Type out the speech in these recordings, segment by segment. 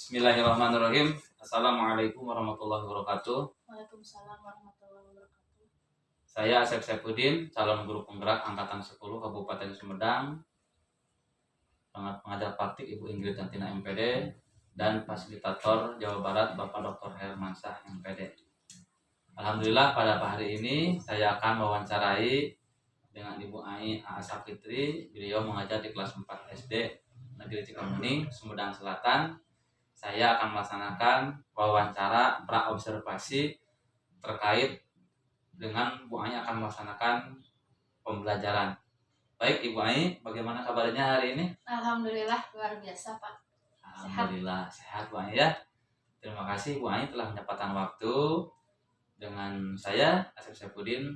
Bismillahirrahmanirrahim. Assalamualaikum warahmatullahi wabarakatuh. Waalaikumsalam warahmatullahi wabarakatuh. Saya Asep Saifuddin, calon guru penggerak angkatan 10 Kabupaten Sumedang, pengajar praktik Ibu Ingrid Tantina MPD, dan fasilitator Jawa Barat Bapak Dr. Hermansyah MPD. Alhamdulillah pada hari ini saya akan mewawancarai dengan Ibu Ai Aasa Fitri. Beliau mengajar di kelas 4 SD Negeri Cikamuning, Sumedang Selatan. Saya akan melaksanakan wawancara pra-observasi terkait dengan Bu Ai akan melaksanakan pembelajaran. Baik Ibu Ai, bagaimana kabarnya hari ini? Alhamdulillah luar biasa Pak. Alhamdulillah sehat Bu Ai ya. Terima kasih Bu Ai telah menyempatkan waktu dengan saya Asep Saifuddin,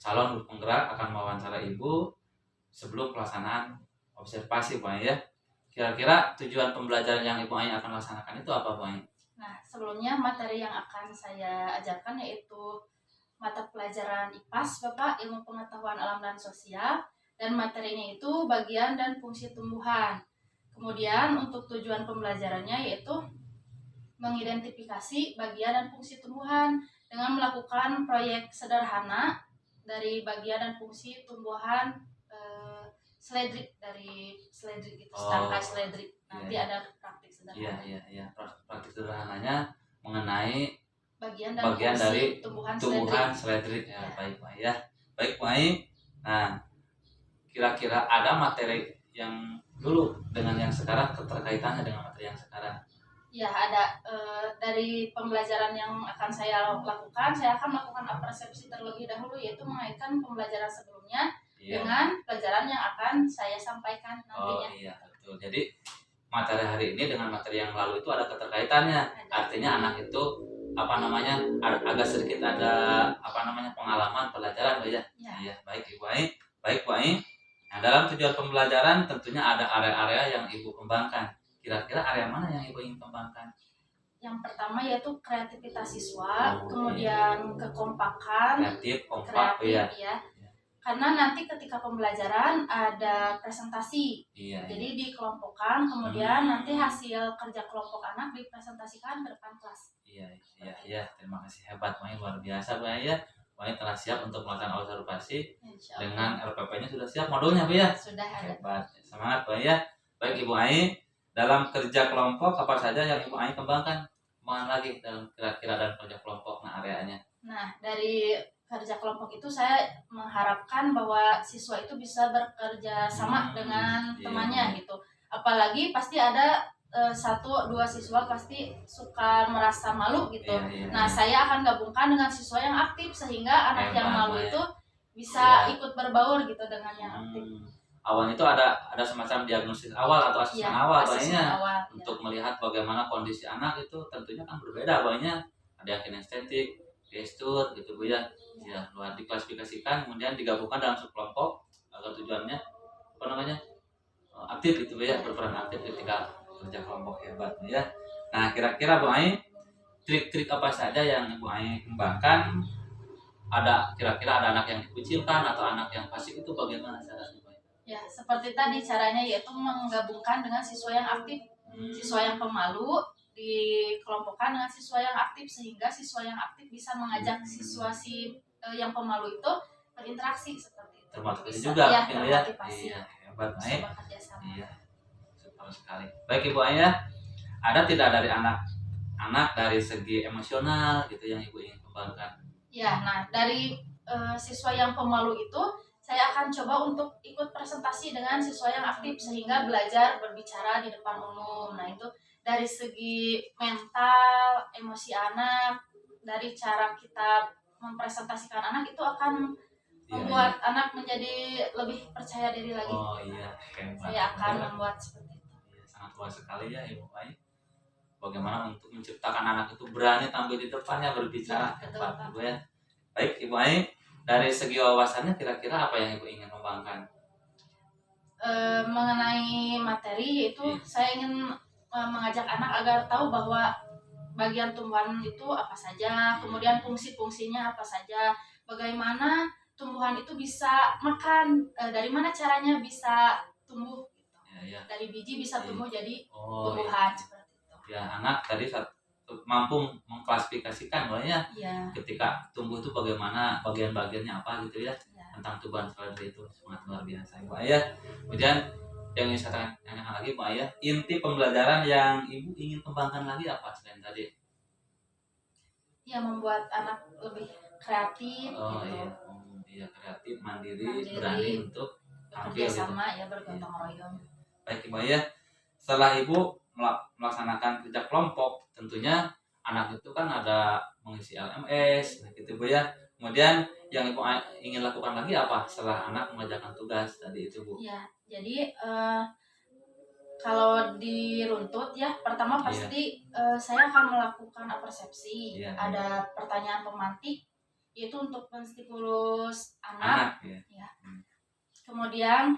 calon guru penggerak akan mewawancara Ibu sebelum pelaksanaan observasi Bu Ai ya. Kira-kira tujuan pembelajaran yang Ibu Ai akan laksanakan itu apa Bu Ai? Nah, sebelumnya materi yang akan saya ajarkan yaitu mata pelajaran IPAS Bapak, Ilmu Pengetahuan Alam dan Sosial, dan materinya itu bagian dan fungsi tumbuhan. Kemudian untuk tujuan pembelajarannya yaitu mengidentifikasi bagian dan fungsi tumbuhan dengan melakukan proyek sederhana dari bagian dan fungsi tumbuhan seledrik itu serangkai seledrik. Nanti iya. ada praktik sederhana. Iya. Praktik sederhananya mengenai Bagian dari tumbuhan seledrik ya. Baik Pak ya. Baik Pak. Nah, kira-kira ada materi yang dulu dengan yang sekarang, keterkaitannya dengan materi yang sekarang? Ya, ada dari pembelajaran yang akan saya lakukan, saya akan melakukan persepsi terlebih dahulu, yaitu mengaitkan pembelajaran sebelumnya dengan pelajaran yang akan saya sampaikan nantinya. Oh iya, betul. Jadi materi hari ini dengan materi yang lalu itu ada keterkaitannya. Artinya anak itu agak sedikit ada pengalaman pelajaran ya. Iya, baik Ibu Ai. Baik Bu Ai. Nah, dalam tujuan pembelajaran tentunya ada area-area yang Ibu kembangkan. Kira-kira area mana yang Ibu ingin kembangkan? Yang pertama yaitu kreativitas siswa, kemudian kekompakan, kompak ya. Karena nanti ketika pembelajaran ada presentasi, jadi dikelompokkan, kemudian nanti hasil kerja kelompok anak dipresentasikan ke depan kelas. Iya. Terima kasih, hebat Mai, luar biasa Bu ya. Mai telah siap untuk melakukan observasi dengan RPP-nya sudah siap modulnya Bu ya. Sudah ada. Hebat, semangat Bu ya. Baik Ibu Ai, dalam kerja kelompok apa saja yang Ibu Ai kembangkan? Mana lagi dalam kira-kira dan kerja kelompok areanya? Nah, dari kerja kelompok itu saya mengharapkan bahwa siswa itu bisa bekerja sama dengan temannya gitu. Apalagi pasti ada 1-2 siswa pasti suka merasa malu gitu. Nah, saya akan gabungkan dengan siswa yang aktif sehingga anak yang malu itu bisa ikut berbaur gitu dengan yang aktif. Awalnya itu ada semacam diagnosis awal atau asesmen awal untuk melihat bagaimana kondisi anak itu tentunya kan berbeda banyak. Ada yang kinestetik, gestur gitu Bu ya. Ya, luar diklasifikasikan kemudian digabungkan dalam sekelompok agar tujuannya aktif gitu Bu ya, berperan aktif ketika kerja kelompok, hebat Bu ya. Nah, kira-kira Bu Ai trik-trik apa saja yang Bu Ai kembangkan? Kira-kira ada anak yang dikucilkan atau anak yang pasif itu bagaimana caranya Bu Ai? Ya, seperti tadi caranya yaitu menggabungkan dengan siswa yang aktif, siswa yang pemalu dikelompokkan dengan siswa yang aktif sehingga siswa yang aktif bisa mengajak siswa yang pemalu itu berinteraksi seperti itu. Termotivasi juga ya. Iya, hebat Ai. Iya, super sekali. Baik Ibu Ai ya, ada tidak dari anak dari segi emosional gitu yang Ibu ingin kembangkan? Ya, nah dari siswa yang pemalu itu saya akan coba untuk ikut presentasi dengan siswa yang aktif sehingga belajar berbicara di depan umum. Nah, itu dari segi mental, emosi anak, dari cara kita mempresentasikan anak itu akan membuat anak menjadi lebih percaya diri lagi. Oh iya, saya akan membuat seperti itu. Sangat luas sekali ya Ibu Ai. Bagaimana untuk menciptakan anak itu berani tampil di depannya berbicara, hebat Ibu ya. Baik Ibu Ai, dari segi wawasannya kira-kira apa yang Ibu ingin kembangkan? Mengenai materi itu saya ingin mengajak anak agar tahu bahwa bagian tumbuhan itu apa saja, kemudian fungsi-fungsinya apa saja, bagaimana tumbuhan itu bisa makan, dari mana caranya bisa tumbuh gitu. Dari biji bisa tumbuh jadi tumbuhan seperti itu. ya anak tadi mampu mengklasifikasikan bahwanya Iya. ketika tumbuh itu bagaimana bagian-bagiannya apa gitu ya, Iya. tentang tubuhan seperti itu sangat luar biasa Bu Ayah. Kemudian yang ingin saya tanyakan lagi Bu Ayah, inti pembelajaran yang Ibu ingin kembangkan lagi apa selain tadi? Ya, membuat anak lebih kreatif Oh gitu, iya, iya kreatif, mandiri, mandiri, berani untuk tampil bekerja gitu. sama ya, bergotong royong. Baik Ibu Ayah, setelah Ibu melaksanakan kerja kelompok, tentunya anak itu kan ada mengisi LMS, gitu Bu ya. Kemudian yang Ibu ingin lakukan lagi apa setelah anak mengerjakan tugas tadi itu Bu? Ya, jadi kalau diruntut ya, pertama Iya. pasti saya akan melakukan persepsi. Iya, Ada pertanyaan pemantik, yaitu untuk menstimulus anak. ya. Kemudian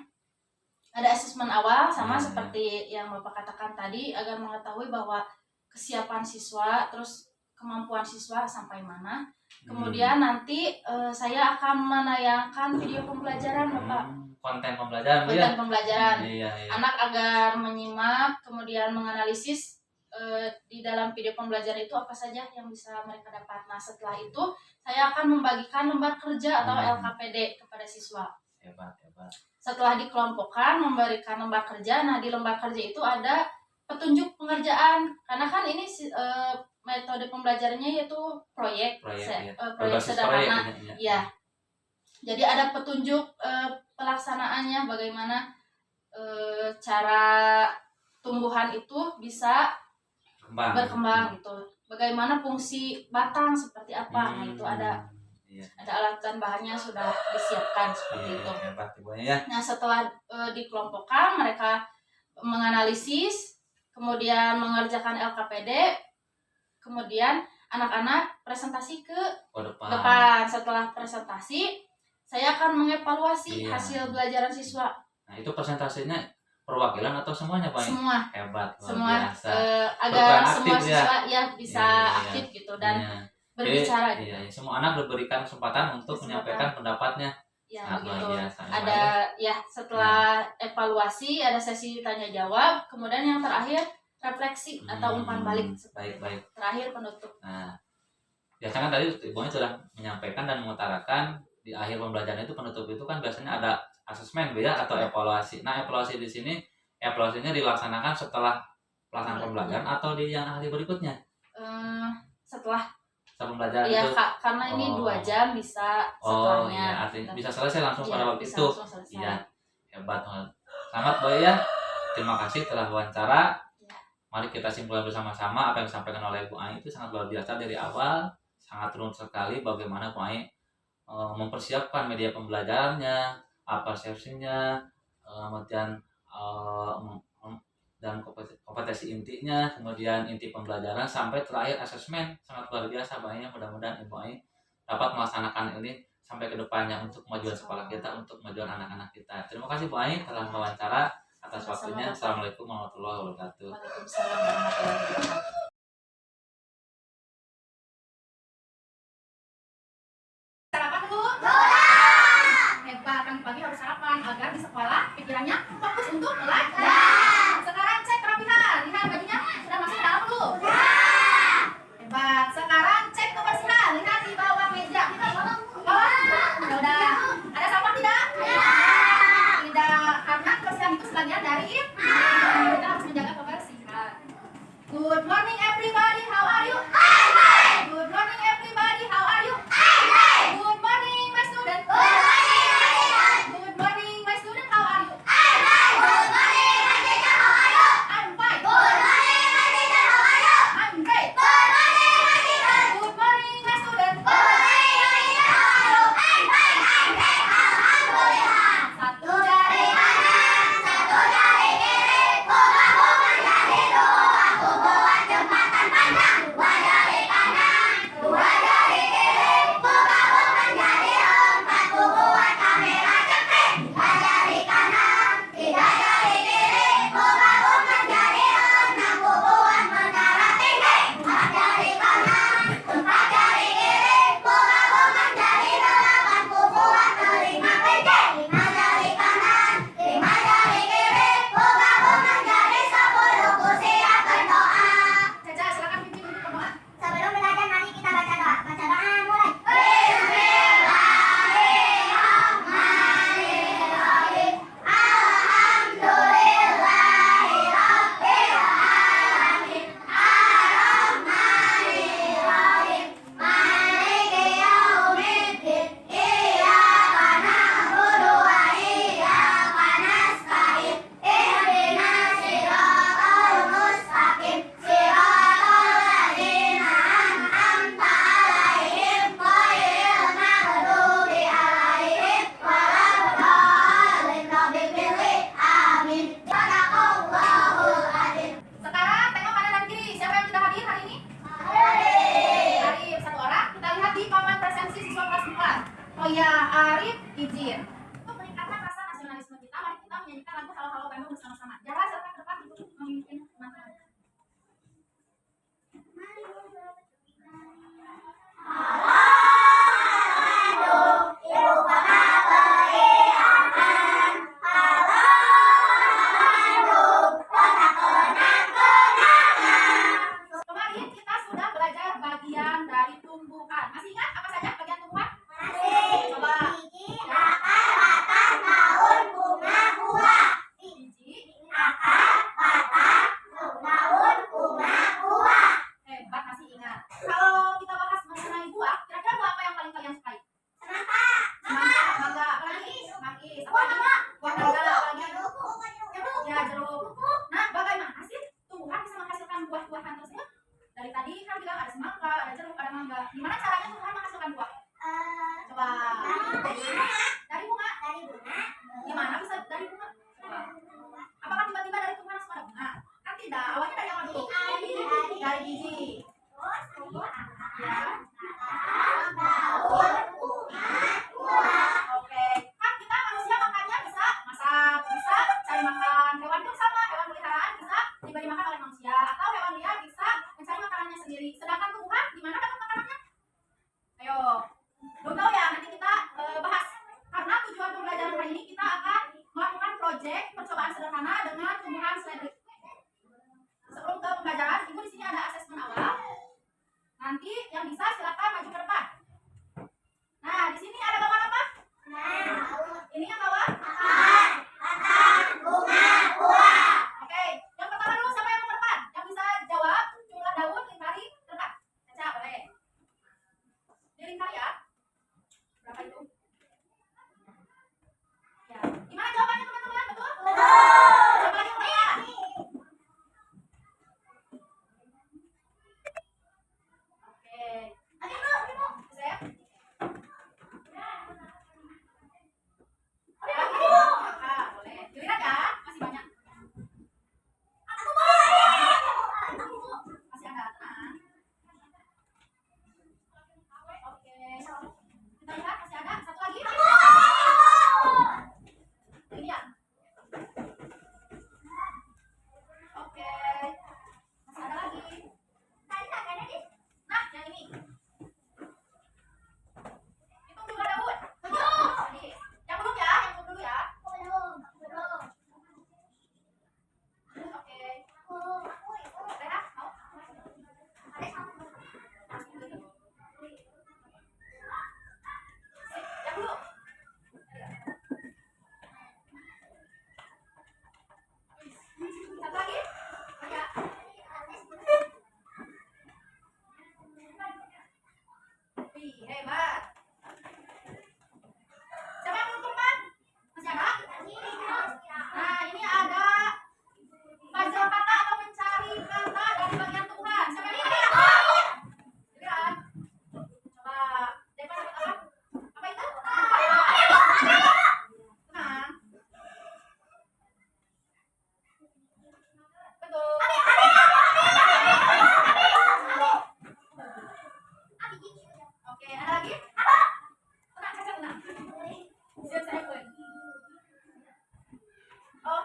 ada asesmen awal sama Iya, seperti yang Bapak katakan tadi, agar mengetahui bahwa kesiapan siswa, terus kemampuan siswa sampai mana. Kemudian nanti saya akan menayangkan video pembelajaran Bapak. Konten pembelajaran Bu ya. Konten pembelajaran. Iya. Anak agar menyimak, kemudian menganalisis di dalam video pembelajaran itu apa saja yang bisa mereka dapat. Nah, setelah itu saya akan membagikan lembar kerja atau LKPD kepada siswa. Hebat. Setelah dikelompokkan, memberikan lembar kerja. Nah, di lembar kerja itu ada petunjuk pengerjaan. Karena kan ini metode pembelajarannya yaitu proyek sederhana. Ya. Jadi ada petunjuk pelaksanaannya, bagaimana cara tumbuhan itu bisa berkembang gitu. Bagaimana fungsi batang seperti apa. Nah, itu ada alat dan bahannya sudah disiapkan seperti itu. Hebat Ibu ya. Nah, setelah dikelompokkan, mereka menganalisis, kemudian mengerjakan LKPD, kemudian anak-anak presentasi ke depan. Setelah presentasi, saya akan mengevaluasi hasil belajaran siswa. Nah, itu presentasinya perwakilan atau semuanya Pak? Semua. Hebat, semua. Biasa. Agar semua siswa ya bisa aktif gitu dan berbicara. Iya, semua anak diberikan kesempatan untuk menyampaikan pendapatnya. Ya, begitu. Ada ya, setelah evaluasi ada sesi tanya jawab, kemudian yang terakhir refleksi atau umpan balik. Baik. Terakhir penutup. Nah, biasanya kan tadi Ibunya sudah menyampaikan dan mengutarakan di akhir pembelajaran itu penutup itu kan biasanya ada asesmen Bu ya atau evaluasi. Nah, evaluasi di sini evaluasinya dilaksanakan setelah pelaksanaan pembelajaran atau di yang hari berikutnya? Setelah pembelajaran ya, itu. Karena ini 2 jam bisa setelahnya. Iya, artinya bisa selesai langsung pada waktu itu. Selesai. Iya, hebat banget. Sangat Bu ya. Terima kasih telah wawancara. Mari kita simpulkan bersama-sama apa yang disampaikan oleh Bu Ai itu sangat luar biasa dari awal, sangat runut sekali bagaimana Bu Ai mempersiapkan media pembelajarannya, apa persepsinya, kemudian dan kompetensi intinya, kemudian inti pembelajaran sampai terakhir asesmen. Sangat luar biasa Bu Ai. Mudah-mudahan Ibu Ai dapat melaksanakan ini sampai ke depannya untuk kemajuan sekolah kita, untuk kemajuan anak-anak kita. Terima kasih Bu Ai telah mewawancara. Atas waktunya. Assalamualaikum warahmatullahi wabarakatuh. Waalaikumsalam warahmatullahi wabarakatuh. Sarapan dulu. Hebat, pagi-pagi harus sarapan agar di sekolah pikirannya fokus untuk belajar. Sekarang cek kerapihan. Lihat bajunya sudah masuk dalam belum? Hebat. Sekarang cek kebersihan. Lihat di bawah meja. Sudah. Ada sampah tidak? Tidak, karena kebersihan itu sebagian dari kita harus menjaga kebersihan. Good morning everybody, how are you? Good morning everybody, how are you? Good morning my student. Good morning my student, how are you? project percobaan sederhana dengan tumbuhan seledri. Sebelum ke pembelajaran, Ibu di sini ada asesmen awal. Nanti yang bisa silakan maju ke depan. Nah, di sini ada gambar apa? Ini yang bawah? Oke, yang pertama dulu siapa yang mau ke depan? Yang bisa jawab jumlah daun lingkari ke depan. Caca, boleh. Dilingkari ya. Berapa itu? Ya. Gimana jawabannya teman-teman? Betul? Coba lagi ya. Oke. Siap? Boleh. Giliran ya, masih banyak. Masih ada, tenang. Oke. Kita lihat masih ada satu lagi. Ini ya. Oke. Masih ada lagi. Nah, yang ini. Itu juga daun. Tadi. Yang belum ya, yang belum dulu ya. Oke. Rena, mau? Yang dulu. Satu lagi. Ya. Wih, hebat. Siapa yang belum teman? Masih ada? Nah, ini ada puzzle kata atau mencari kata dari bagian tumbuhan. Siapa ini? Giliran. Coba. Depa dapat apa? Apa itu? Tenang. Betul. Oke, ada lagi? Tenang, Caca, tenang. Siap, saya poin. Oh,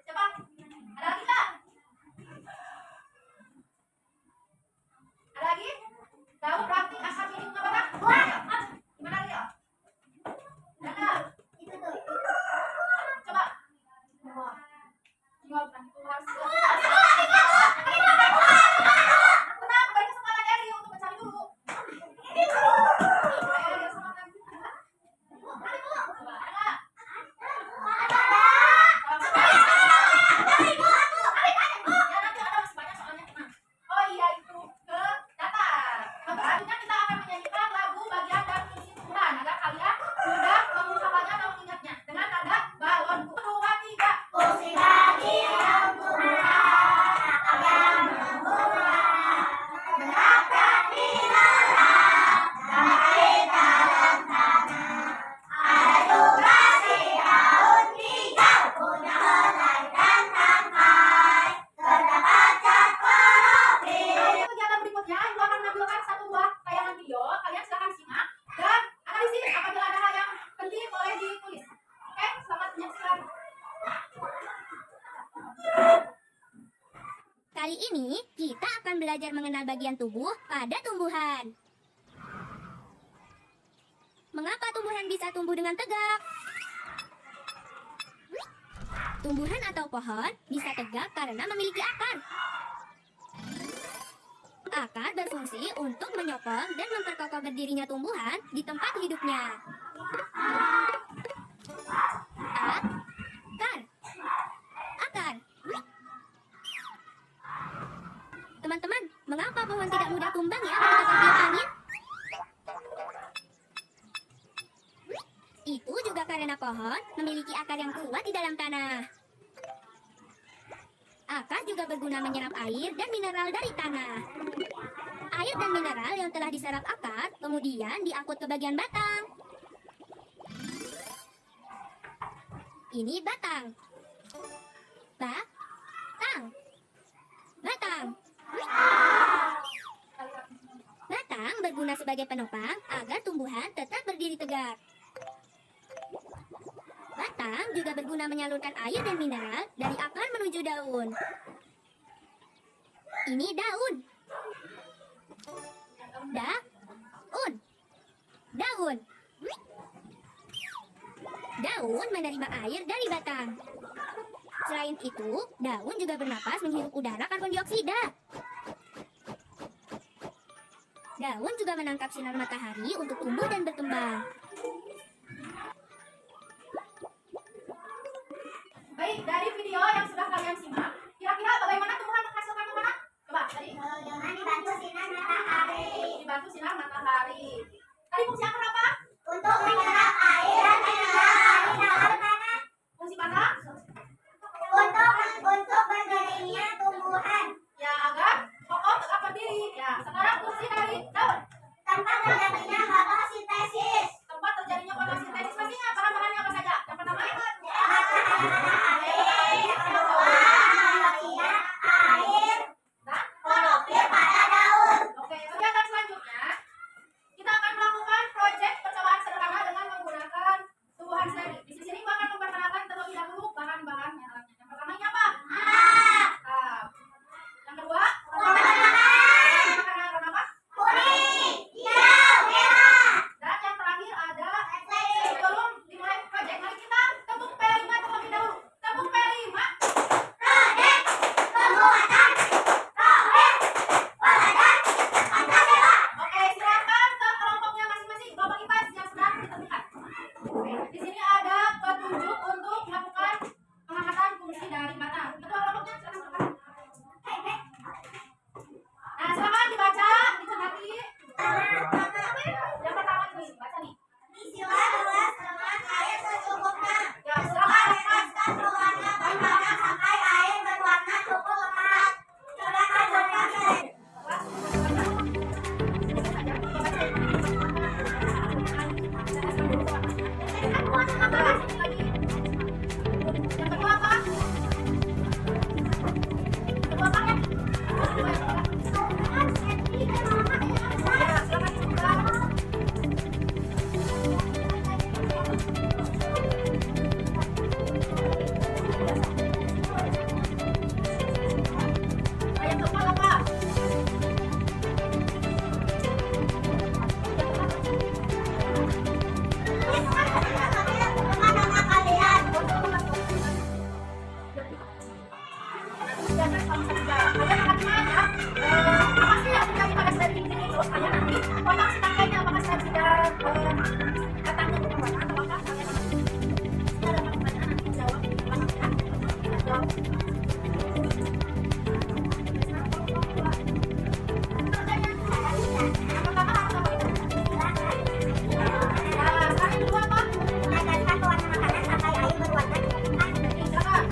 siapa? Ada lagi nggak? Ada lagi? Tahu berarti asal ini bunga batang? Gimana dia? Ada? Coba. Tinggal bukan itu harus. Tenang, beri kesempatan Eri untuk mencari dulu. Eri, kesempatan. Coba, ada nggak? Ya, nanti ada masih banyak soalnya. Tenang. Oh iya, itu ke datar. Selanjutnya kita akan menyanyikan lagu bagian dan fungsi tumbuhan agar kalian mudah mengucapkannya atau mengingatnya dengan nada balon. 1, 2, 3. Fungsi bagian tumbuhan agar bertumbuhan mendapat mineral dan air dalam tanah. Ada tugas daun hijau punya helai dan tangkai. Terdapat zat klorofil. Kegiatan berikutnya, Ibu akan menampilkan satu buah tayangan video. Kalian silakan simak dan analisis. Apabila ada hal yang penting boleh ditulis. Oke, selamat menyaksikan. Kali ini kita akan belajar mengenal bagian tubuh pada tumbuhan. Mengapa tumbuhan bisa tumbuh dengan tegak? Tumbuhan atau pohon bisa tegak karena memiliki akar. Akar berfungsi untuk menyokong dan memperkokoh berdirinya tumbuhan di tempat hidupnya. Akar. Akar. Teman-teman, mengapa pohon tidak mudah tumbang ya ketika tertiup angin? Itu juga karena pohon memiliki akar yang kuat di dalam tanah. Akar juga berguna menyerap air dan mineral dari tanah. Air dan mineral yang telah diserap akar kemudian diangkut ke bagian batang. Ini batang. Batang. Batang. Batang berguna sebagai penopang agar tumbuhan tetap berdiri tegak. Batang juga berguna menyalurkan air dan mineral dari akar menuju daun. Ini daun. Daun. Daun. Daun menerima air dari batang. Selain itu, daun juga bernapas menghirup udara karbon dioksida. Daun juga menangkap sinar matahari untuk tumbuh dan berkembang. Baik, dari video yang sudah kalian simak, kira-kira bagaimana tumbuhan menghasilkan makanan? Coba, tadi. Dibantu sinar matahari. Dibantu sinar matahari. Tadi fungsi apa apa? Untuk menyerap air dan mineral di dalam tanah. Fungsi mana? Untuk berdirinya tumbuhan. Ya, agar pokok tetap berdiri. Ya, sekarang fungsi dari daun. Tempat terjadinya fotosintesis. Tempat terjadinya fotosintesis. Masih ingat bahan-bahannya apa saja? Yang pertama, oke, kegiatan selanjutnya kita akan melakukan proyek percobaan sederhana dengan menggunakan tumbuhan sendiri. Di sini gua akan memperkenalkan terlebih dahulu bahan-bahannya. Yang pertama ini apa? Yang kedua, makanan warna apa? Dan yang terakhir ada, sebelum dimulai proyek, mari kita tepuk P5 terlebih dahulu. Tepuk P5. Oke, silakan ke kelompoknya masing-masing. Kelompok IPA yang sudah ditentukan. Di sini ada petunjuk untuk melakukan pengamatan fungsi dari batang. Ketua kelompoknya silakan. Nah, silakan dibaca, dicermati. Yang pertama ini, baca nih. Isilah gelas dengan air secukupnya. Ya, silakan. Panaskan berwarna pertama sampai air berwarna cukup lemak. Silakan berkasih. Yang kedua apa? Kedua apa ya? Ya, silakan dibuka. Yang keempat apa? Jangan sama-sama jalan. Kalian akan tanya, apa sih yang terjadi pada slide ini? Terus kalian nanti potong si tangkainya, apakah slide sudah datangnya berubah warna atau apakah kalian jika ada pertanyaan nanti jawab di belakang ya. Kita jawab. Yang pertama harus apa? Ya, sekarang yang kedua apa? Panaskan berwarna makanan sampai air berwarna cukup lemak. Oke, silakan.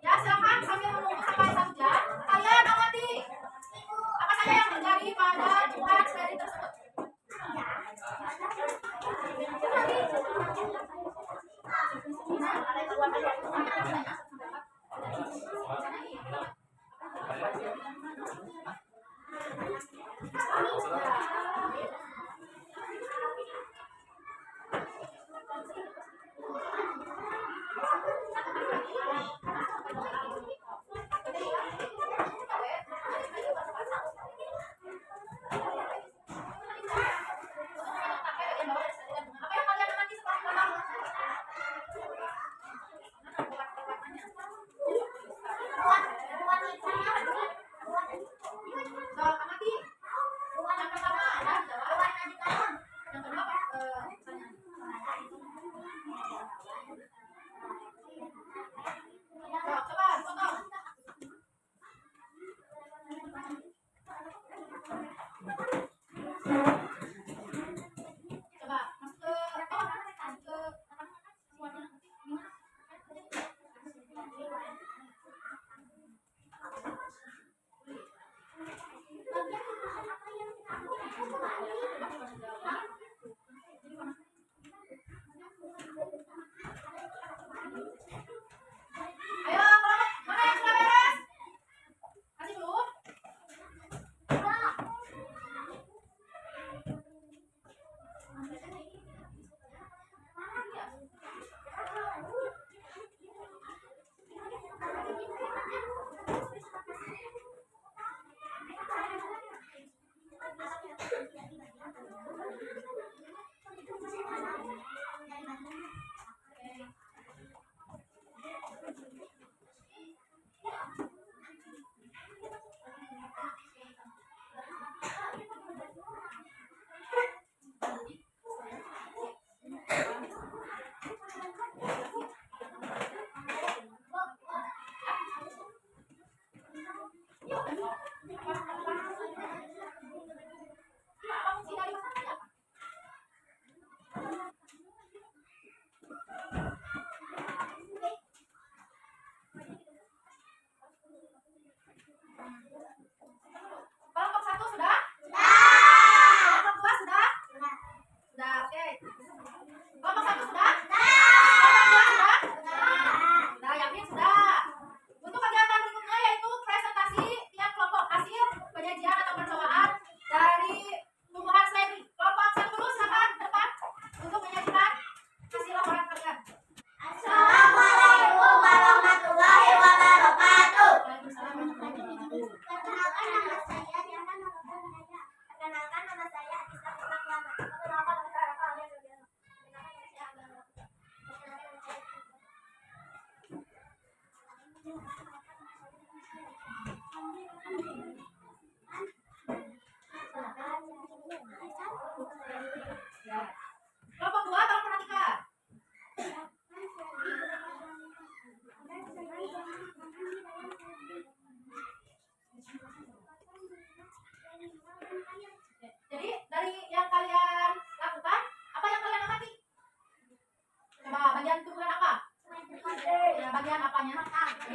Ya, silakan sambil menunggu sampai 1 jam. Kalian amati apa saja yang terjadi pada tumbuhan strawberry tersebut.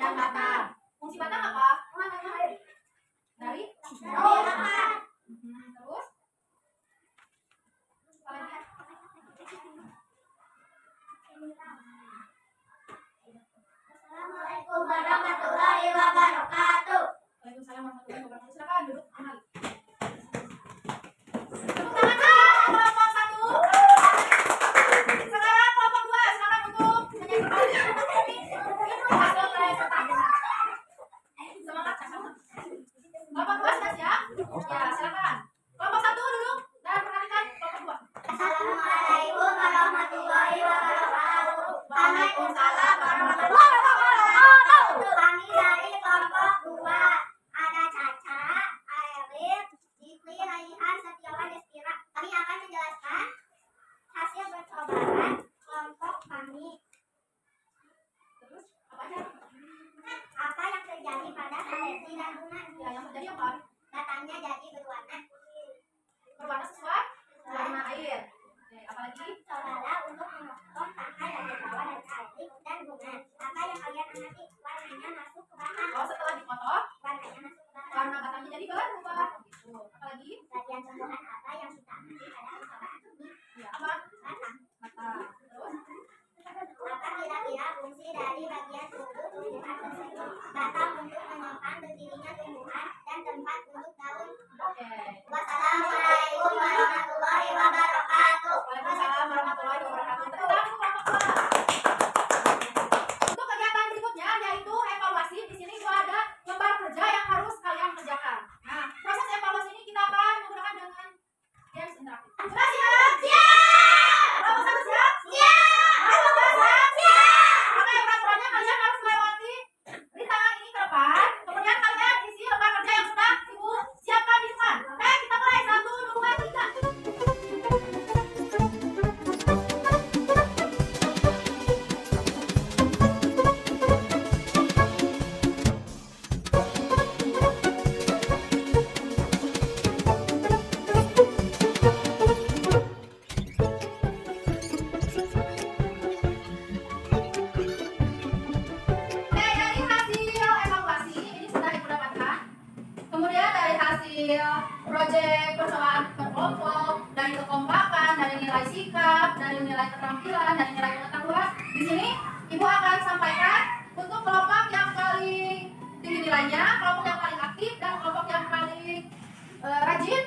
dan batang. Fungsi batang apa? Dari akar. terus apa lagi? Assalamualaikum warahmatullahi wabarakatuh. Waalaikumsalam warahmatullahi wabarakatuh. Silakan duduk kembali. Tepuk tangan dong, kelompok 1. Sekarang kelompok 2, silakan untuk menyanyi. Hasil peserta. Semangat. Kelompok 2 sudah siap? Ya, silakan. Kelompok 1 duduk dan perhatikan kelompok 2. Assalamualaikum warahmatullahi wabarakatuh. Waalaikumsalam warahmatullahi wabarakatuh. Kami dari kelompok 2. Ada Caca, Airil, Jikri, Raihan, Setiawan, Despira. Kami akan menjelaskan hasil percobaan kelompok kami. Terus apa aja? Apa yang terjadi pada Halesi dan Luna? Ya, yang terjadi apa? Batangnya jadi berwarna Berwarna sesuai warna air. Oke, apa lagi? Cobalah untuk memotong pakai dan bawah dari Airil dan Luna. Apa yang kalian amati? Warnanya masuk ke batang. Oh, setelah dipotong, Warnanya masuk ke batang. warna batangnya jadi berubah. Gitu. Apa lagi? Bagian tumbuhan apa yang kita amati pada percobaan ini? Ya, apa? Batang. Mata. Terus? Apa kira-kira fungsi dari bagian tubuh tumbuhan tersebut? Batang untuk menyimpan berdirinya tumbuhan dan tempat untuk daun. Oke. Wassalamualaikum warahmatullahi wabarakatuh. Waalaikumsalam warahmatullahi wabarakatuh. Tepuk tangan untuk kelompok 2. Untuk kegiatan berikutnya yaitu evaluasi. Di sini itu ada lembar kerja yang harus kalian kerjakan. Nah, proses evaluasi ini kita akan menggunakan dengan games interaktif. Sudah siap? Siap. Kelompok 1 siap? Siap. Kelompok 2 siap? Siap. Oke, peraturannya kalian harus melewati rintangan ini ke depan. Kemudian kalian isi lembar kerja yang sudah ibu siapkan di depan. Oke, kita mulai. 1, 2, 3. Oke, dari hasil evaluasi ini sudah ibu dapatkan. Kemudian dari hasil proyek percobaan berkelompok, dari kekompakan, dari nilai sikap, dari nilai keterampilan, dari nilai pengetahuan. Di sini ibu akan sampaikan untuk kelompok yang paling tinggi nilainya, kelompok yang paling aktif, dan kelompok yang paling rajin.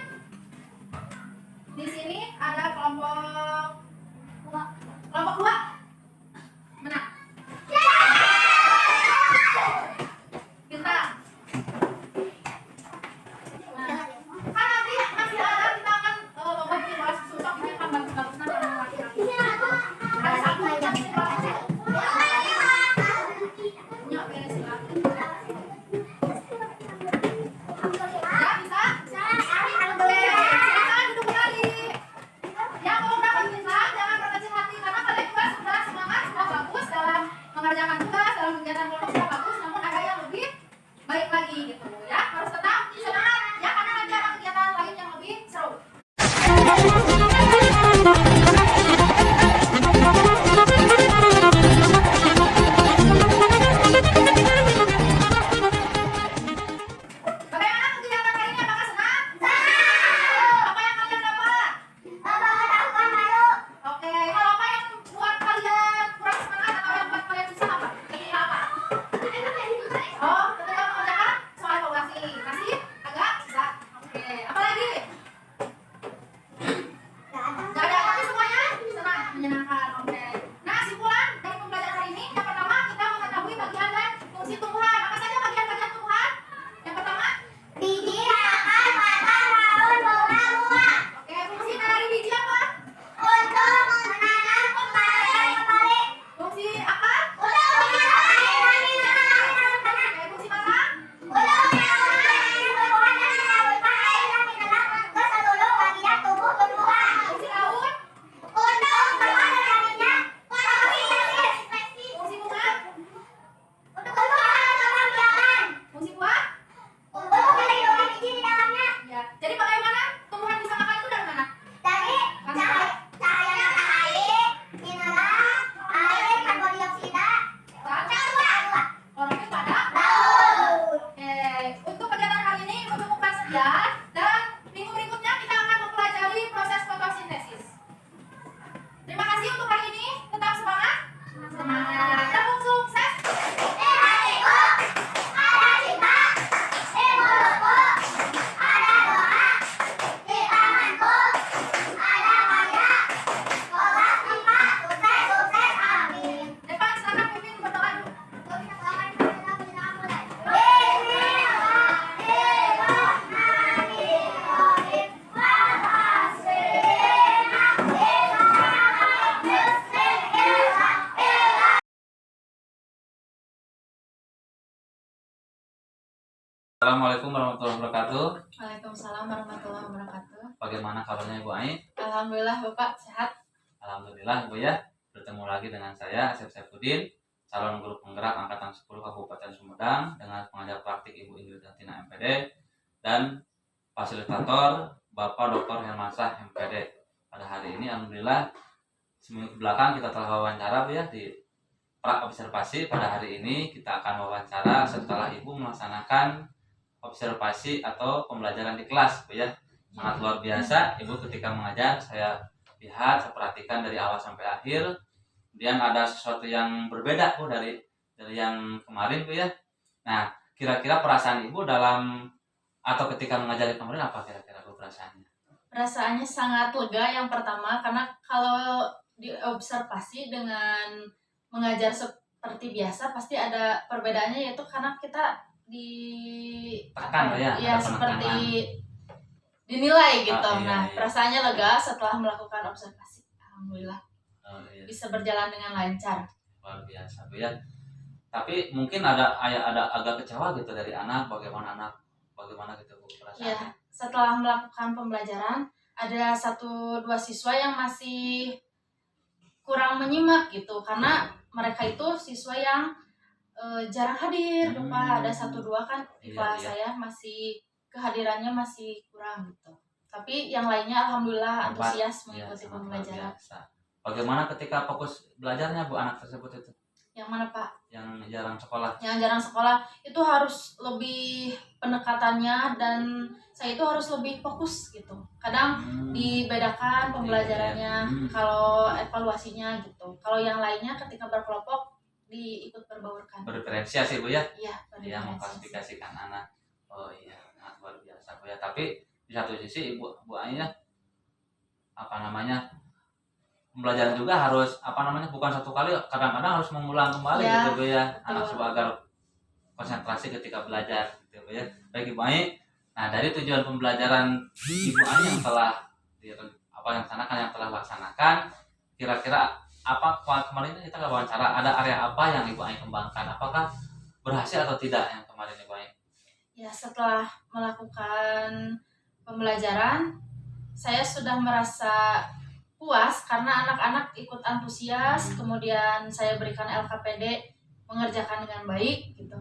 Di sini ada kelompok 2 menang. Bintang. Nah, kan nanti masih ada kita akan lomba bikin bola susuk ini akan bagus-bagusan sama laki-laki. Ada satu Assalamualaikum warahmatullahi wabarakatuh. Waalaikumsalam warahmatullahi wabarakatuh. Bagaimana kabarnya Ibu Ai? Alhamdulillah Bapak sehat. Alhamdulillah Ibu ya. Bertemu lagi dengan saya Asep Saifuddin, calon guru penggerak angkatan 10 Kabupaten Sumedang dengan pengajar praktik Ibu Ingrid Tantina MPD dan fasilitator Bapak Dr. Hermansah MPD. Pada hari ini alhamdulillah seminggu belakang kita telah wawancara Bu ya di pra observasi. Pada hari ini kita akan wawancara setelah Ibu melaksanakan observasi atau pembelajaran di kelas Bu ya. Sangat luar biasa Ibu ketika mengajar, saya lihat, saya perhatikan dari awal sampai akhir. Kemudian ada sesuatu yang berbeda Bu dari yang kemarin Bu ya. Nah, kira-kira perasaan Ibu dalam atau ketika mengajar kemarin apa kira-kira Bu perasaannya? Perasaannya sangat lega yang pertama, karena kalau diobservasi dengan mengajar seperti biasa pasti ada perbedaannya, yaitu karena kita Tekan ya, ya ada seperti penekanan. dinilai gitu. Iya, Nah, iya. perasaannya lega setelah melakukan observasi. Alhamdulillah Oh, iya. bisa berjalan dengan lancar. Luar biasa Bu ya. Tapi mungkin ada agak kecewa gitu dari anak, bagaimana gitu Bu Ya, perasaannya? setelah melakukan pembelajaran ada 1-2 siswa yang masih kurang menyimak gitu, karena mereka itu siswa yang jarang hadir. Bapak ada 1-2 kan di Iya, kelas iya. saya masih kehadirannya masih kurang gitu. Tapi yang lainnya alhamdulillah Hebat. antusias Iya, mengikuti sangat luar pembelajaran. biasa. Bagaimana ketika fokus belajarnya Bu anak tersebut itu Yang mana Pak? yang jarang sekolah? Yang jarang sekolah itu harus lebih pendekatannya, dan saya itu harus lebih fokus gitu. Kadang dibedakan pembelajarannya, Iya. kalau evaluasinya gitu. Kalau yang lainnya ketika berkelompok diikut berbaurkan. Berdiferensiasi Bu ya. Iya, Dia mengklasifikasikan anak. Oh iya, sangat luar biasa Bu ya. Tapi di satu sisi Bu Ai ya, pembelajaran juga harus bukan satu kali, kadang-kadang harus mengulang kembali Ya, gitu Bu ya. Anak betul. supaya agar konsentrasi ketika belajar gitu Bu ya. Baik Ibu Ai. Nah, dari tujuan pembelajaran Ibu Ai yang telah laksanakan, kira-kira apa kemarin kita wawancara, ada area apa yang Ibu Ai kembangkan? Apakah berhasil atau tidak yang kemarin Ibu Ai? Ya, setelah melakukan pembelajaran saya sudah merasa puas karena anak-anak ikut antusias, kemudian saya berikan LKPD mengerjakan dengan baik gitu.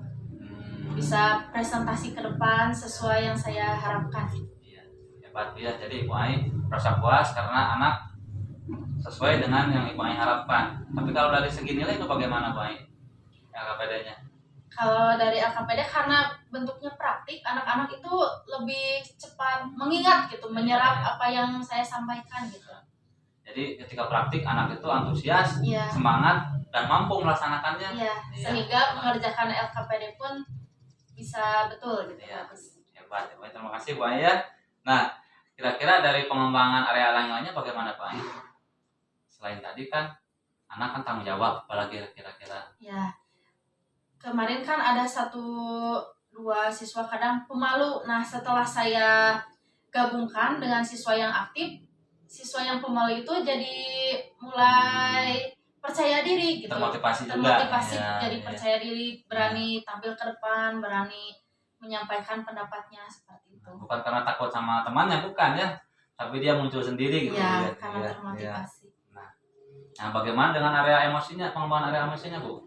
Bisa presentasi ke depan sesuai yang saya harapkan. Iya, hebat ya. Jadi Ibu Ai merasa puas karena anak sesuai dengan yang Ibu Ai harapkan. Tapi kalau dari segi nilai itu bagaimana Bu Ai? LKPD-nya? Kalau dari LKPD karena bentuknya praktik, anak-anak itu lebih cepat mengingat gitu, menyerap apa yang saya sampaikan gitu. Jadi ketika praktik anak itu antusias, Iya. semangat dan mampu melaksanakannya. Iya, sehingga mengerjakan LKPD pun bisa betul gitu. Iya. Bagus. Hebat. Terima kasih Bu Ai ya. Nah, kira-kira dari pengembangan area lain-lainnya bagaimana Pak Ai? Selain tadi kan anak kan tanggung jawab, apalagi kira-kira? Ya, kemarin kan ada 1-2 siswa kadang pemalu. Nah, setelah saya gabungkan dengan siswa yang aktif, siswa yang pemalu itu jadi mulai percaya diri gitu. Termotivasi Termotivasi juga. jadi Iya. percaya diri, berani tampil ke depan, berani menyampaikan pendapatnya seperti itu. Bukan karena takut sama temannya, bukan ya, tapi dia muncul sendiri gitu. Ya, Iya, karena iya, termotivasi. iya. Nah, bagaimana dengan area emosinya, pengembangan area emosinya Bu?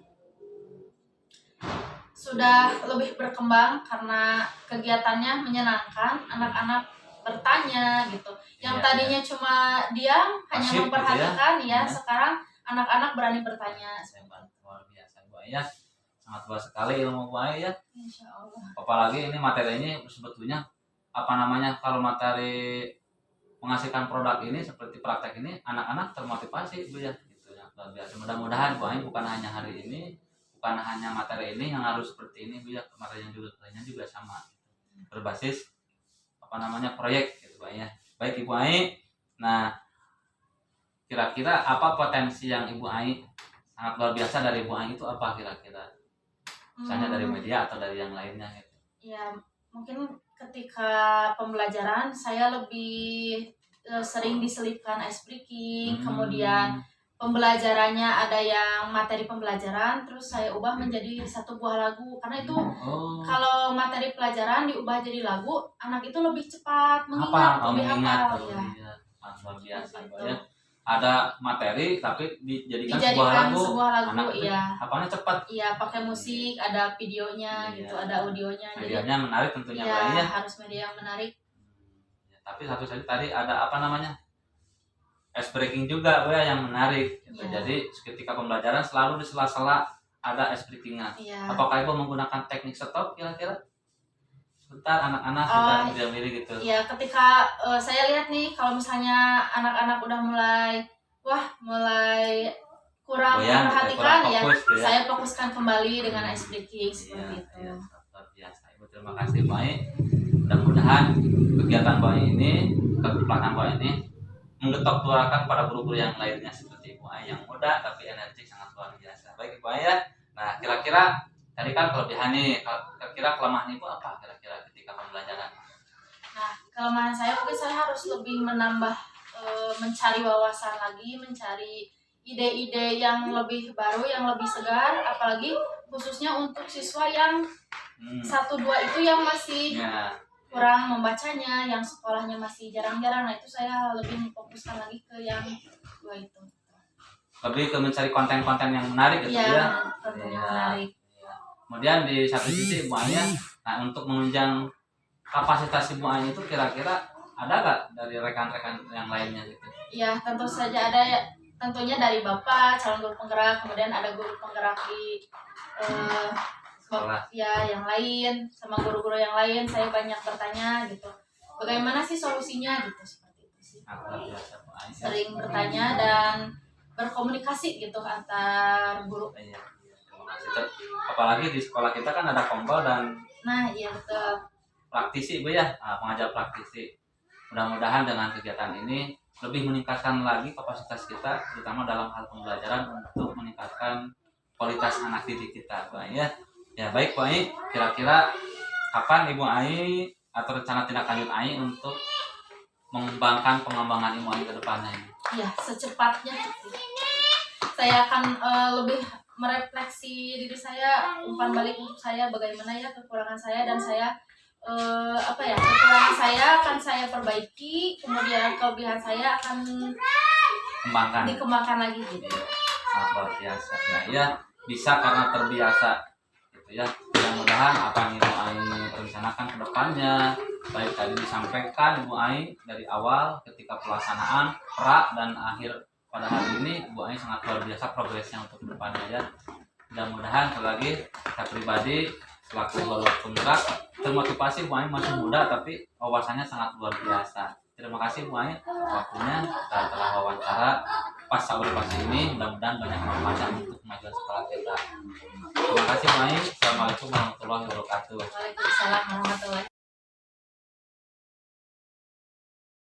Sudah lebih berkembang karena kegiatannya menyenangkan, anak-anak bertanya gitu. Yang Iya, tadinya cuma diam, hanya Pasif gitu ya. memperhatikan ya, Iya. sekarang anak-anak berani bertanya. Hebat, luar biasa Bu Ai ya. Sangat luas sekali ilmu Bu Ai ya. Insya Allah. Apalagi ini materinya sebetulnya kalau materi menghasilkan produk ini seperti praktek ini, anak-anak termotivasi Bu ya, gitu ya. Luar biasa. Mudah-mudahan Bu Ai bukan hanya hari ini, bukan hanya materi ini yang harus seperti ini Bu ya, kemarin lainnya juga sama, berbasis proyek gitu Bu Ai ya. Baik Ibu Ai. Nah, kira-kira apa potensi yang Ibu Ai sangat luar biasa dari Ibu Ai itu apa kira-kira? Misalnya dari media atau dari yang lainnya gitu. Ya, mungkin ketika pembelajaran saya lebih sering diselipkan ice breaking, kemudian pembelajarannya ada yang materi pembelajaran terus saya ubah menjadi satu buah lagu karena itu Oh. kalau materi pelajaran diubah jadi lagu anak itu lebih cepat Apa? mengingat Oh, lebih mengingat. hafal Oh, ya iya. Luar biasa Gitu. ya. Ada materi tapi dijadikan sebuah dijadikan lagu. sebuah lagu Anak itu ya hafalnya cepat. iya pakai musik ada videonya Iya. gitu ada audionya jadi Medianya menarik tentunya ya Pak ya. harus media yang menarik. Ya, tapi satu saja tadi ada apa namanya? Ice breaking juga ya yang menarik. Gitu. Iya. Jadi ketika pembelajaran selalu di sela-sela ada ice breakingnya. Iya. Apakah Ibu menggunakan teknik stop kira-kira? Sebentar anak-anak Oh, kita diambil gitu. Ya, ketika saya lihat nih kalau misalnya anak-anak udah mulai kurang Goyang, memperhatikan kurang ya, fokus, gitu ya. saya fokuskan kembali dengan ice breaking Iya, seperti itu. iya, luar biasa. Ibu terima kasih Bu Ai. Mudah-mudahan kegiatan Bu Ai ini, pelaksanaan Bu Ai ini menggetok suarakan para guru-guru yang lainnya seperti Ibu Ai yang muda tapi energik sangat luar biasa. Baik Ibu Ai ya. Nah, kira-kira tadi kan kelebihan nih, kira-kira kelemahan Ibu apa kira-kira ketika pembelajaran? Nah, kelemahan saya mungkin saya harus lebih menambah mencari wawasan lagi, mencari ide-ide yang lebih baru, yang lebih segar, apalagi khususnya untuk siswa yang 1-2 itu yang masih Ya, kurang membacanya, yang sekolahnya masih jarang-jarang. Nah, itu saya lebih memfokuskan lagi ke yang 2 itu. lebih ke mencari konten-konten yang menarik gitu ya. Iya, konten yang Iya. menarik. Kemudian di satu sisi Ibu Ai, nah untuk menunjang kapasitas Ibu Ai itu kira-kira ada nggak dari rekan-rekan yang lainnya gitu? Ya, tentu saja ada ya, tentunya dari Bapak, calon guru penggerak, kemudian ada guru penggerak di Sekolah. ya yang lain, sama guru-guru yang lain, saya banyak bertanya gitu. Bagaimana sih solusinya gitu, seperti itu sih. Nah, luar biasa Bu Ai. Sering bertanya dan berkomunikasi gitu antar guru. Iya, terima kasih. Apalagi di sekolah kita kan ada kompol dan Nah, iya betul. praktisi Bu ya, pengajar praktisi. Mudah-mudahan dengan kegiatan ini lebih meningkatkan lagi kapasitas kita, terutama dalam hal pembelajaran untuk meningkatkan kualitas anak didik kita, Bu Ai ya. Ya baik Bu Ai, kira-kira kapan Ibu Ai atau rencana tindak lanjut Ai untuk mengembangkan pengembangan Ibu Ai ke depannya ini? Ya, secepatnya. Saya akan lebih merefleksi diri saya, umpan balik untuk saya bagaimana ya kekurangan saya dan saya kekurangan saya akan saya perbaiki, kemudian kelebihan saya akan Kembangkan. dikembangkan lagi gitu. Sangat luar biasa ya, bisa karena terbiasa gitu ya. Mudah-mudahan apa yang Ibu Ai rencanakan ke depannya baik tadi disampaikan Ibu Ai dari awal ketika pelaksanaan pra dan akhir pada hari ini Ibu Ai sangat luar biasa progresnya untuk ke depannya ya. Mudah-mudahan sekali lagi saya pribadi selaku guru penggerak termotivasi. Bu Ai masih muda tapi wawasannya sangat luar biasa. Terima kasih Bu Ai waktunya kita telah wawancara pas pasti ini, mudah-mudahan banyak manfaat untuk kemajuan sekolah kita. Terima kasih Bu Ai. Assalamualaikum warahmatullahi wabarakatuh. Waalaikumsalam warahmatullahi